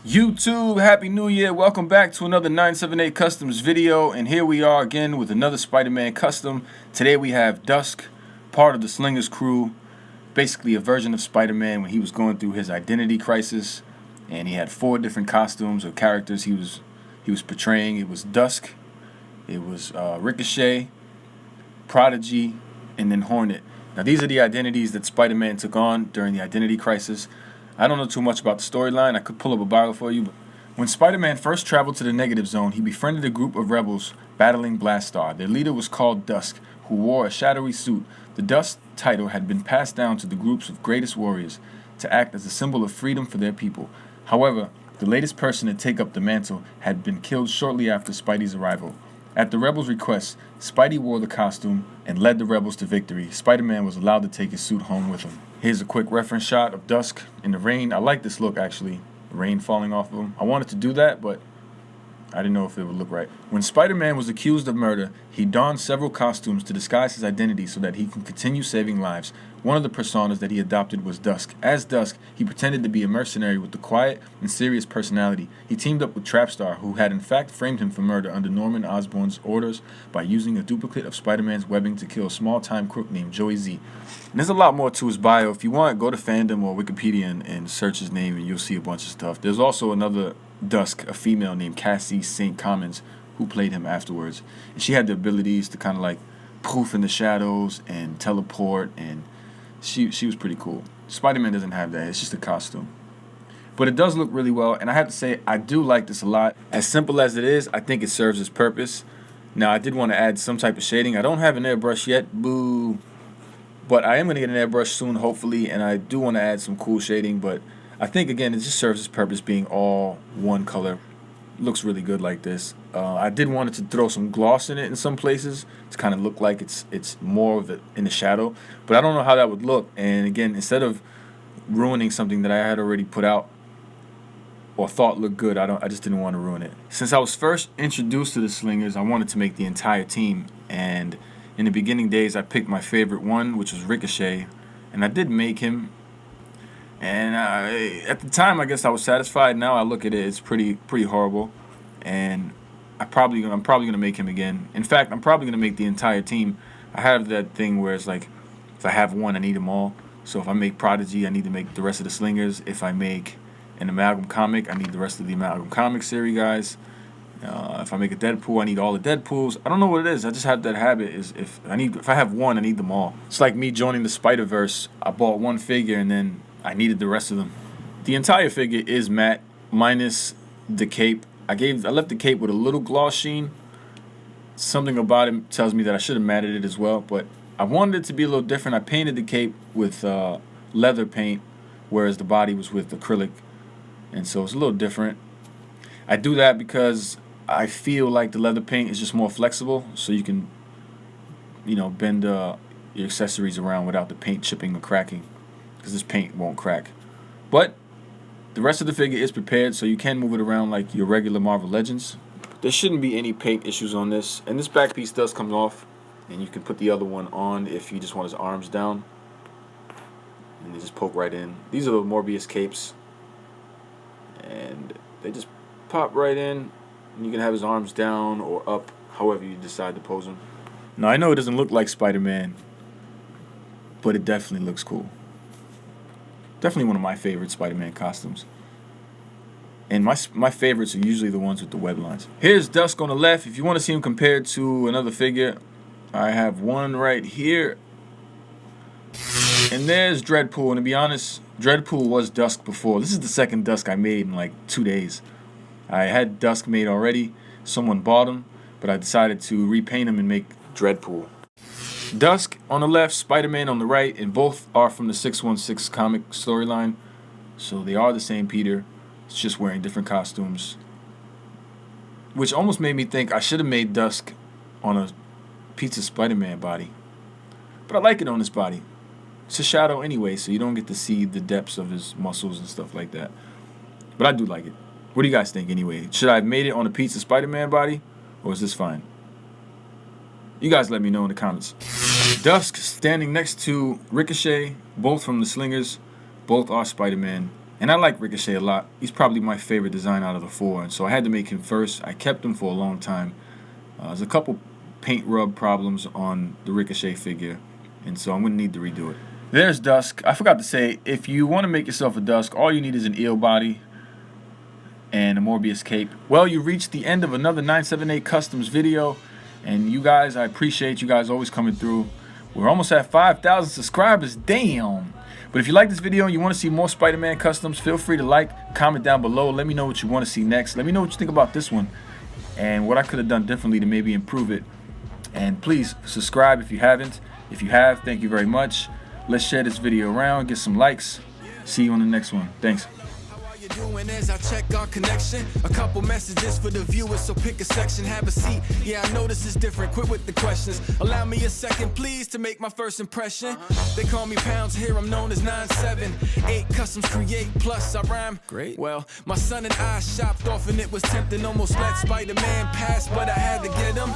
YouTube, Happy New Year. Welcome back to another 978 Customs video. And here we are again with another Spider-Man custom. Today we have Dusk, part of the Slingers crew. Basically a version of Spider-Man when he was going through his identity crisis. And he had 4 different costumes or characters he was portraying. It was Dusk, it was Ricochet, Prodigy, and then Hornet. Now these are the identities that Spider-Man took on during the identity crisis. I don't know too much about the storyline. I could pull up a bio for you. But when Spider-Man first traveled to the Negative Zone, he befriended a group of rebels battling Blastar. Their leader was called Dusk, who wore a shadowy suit. The Dusk title had been passed down to the group's greatest warriors to act as a symbol of freedom for their people. However, the latest person to take up the mantle had been killed shortly after Spidey's arrival. At the rebels' request, Spidey wore the costume and led the rebels to victory. Spider-Man was allowed to take his suit home with him. Here's a quick reference shot of Dusk in the rain. I like this look, actually. The rain falling off of him. I wanted to do that, but I didn't know if it would look right. When Spider-Man was accused of murder, he donned several costumes to disguise his identity so that he can continue saving lives. One of the personas that he adopted was Dusk. As Dusk, he pretended to be a mercenary with a quiet and serious personality. He teamed up with Trapstar, who had in fact framed him for murder under Norman Osborn's orders by using a duplicate of Spider-Man's webbing to kill a small-time crook named Joey Z. And there's a lot more to his bio. If you want, go to Fandom or Wikipedia and search his name and you'll see a bunch of stuff. There's also another Dusk, a female named Cassie St. Commons, who played him afterwards. And she had the abilities to kind of like poof in the shadows and teleport, and she was pretty cool. Spider-Man doesn't have that. It's just a costume. But it does look really well, and I have to say, I do like this a lot. As simple as it is, I think it serves its purpose. Now, I did want to add some type of shading. I don't have an airbrush yet, boo. But I am going to get an airbrush soon, hopefully, and I do want to add some cool shading, but I think, again, it just serves its purpose being all one color. It looks really good like this. I did want it to throw some gloss in it in some places to kind of look like it's more of it in the shadow, but I don't know how that would look. And again, instead of ruining something that I had already put out or thought looked good, I just didn't want to ruin it. Since I was first introduced to the Slingers, I wanted to make the entire team, and in the beginning days, I picked my favorite one, which was Ricochet, and I did make him. And at the time, I guess I was satisfied. Now I look at it, it's pretty horrible, and I'm probably gonna make him again. In fact, I'm probably gonna make the entire team. I have that thing where it's like, if I have one, I need them all. So if I make Prodigy, I need to make the rest of the Slingers. If I make an Amalgam comic, I need the rest of the Amalgam comic series guys. If I make a Deadpool, I need all the Deadpools. I don't know what it is. I just have that habit. Is if I have one, I need them all. It's like me joining the Spider-Verse. I bought one figure and then I needed the rest of them. The entire figure is matte, minus the cape. I left the cape with a little gloss sheen. Something about it tells me that I should have matted it as well, but I wanted it to be a little different. I painted the cape with leather paint, whereas the body was with acrylic, and so it's a little different. I do that because I feel like the leather paint is just more flexible, so you can, bend your accessories around without the paint chipping or cracking, because this paint won't crack. But the rest of the figure is prepared, so you can move it around like your regular Marvel Legends. There shouldn't be any paint issues on this, and this back piece does come off, and you can put the other one on if you just want his arms down, and they just poke right in. These are the Morbius capes, and they just pop right in, and you can have his arms down or up, however you decide to pose him. Now, I know it doesn't look like Spider-Man, but it definitely looks cool. Definitely one of my favorite Spider-Man costumes. And my favorites are usually the ones with the web lines. Here's Dusk on the left. If you want to see him compared to another figure, I have one right here. And there's Dreadpool. And to be honest, Dreadpool was Dusk before. This is the second Dusk I made in like 2 days. I had Dusk made already. Someone bought him, but I decided to repaint him and make Dreadpool. Dusk on the left, Spider-Man on the right, and both are from the 616 comic storyline. So they are the same Peter. It's just wearing different costumes. Which almost made me think I should have made Dusk on a Pizza Spider-Man body. But I like it on his body. It's a shadow anyway, so you don't get to see the depths of his muscles and stuff like that. But I do like it. What do you guys think anyway? Should I have made it on a Pizza Spider-Man body? Or is this fine? You guys let me know in the comments. Dusk standing next to Ricochet, both from the Slingers. Both are Spider-Man. And I like Ricochet a lot. He's probably my favorite design out of the four, and so I had to make him first. I kept him for a long time. There's a couple paint rub problems on the Ricochet figure, and so I'm going to need to redo it. There's Dusk. I forgot to say, if you want to make yourself a Dusk, all you need is an eel body and a Morbius cape. Well, you reached the end of another 978 Customs video, and you guys, I appreciate you guys always coming through. We're almost at 5,000 subscribers. Damn! But if you like this video and you want to see more Spider-Man Customs, feel free to like, comment down below. Let me know what you want to see next. Let me know what you think about this one and what I could have done differently to maybe improve it. And please subscribe if you haven't. If you have, thank you very much. Let's share this video around, get some likes. See you on the next one. Thanks. Doing as I check our connection, a couple messages for the viewers, so pick a section, have a seat. Yeah, I know this is different, quit with the questions. Allow me a second, please, to make my first impression. They call me Pounds, here I'm known as 978 Customs create, plus I rhyme great. Well, my son and I shopped off and it was tempting, almost let Spider-Man pass, but I had to get him.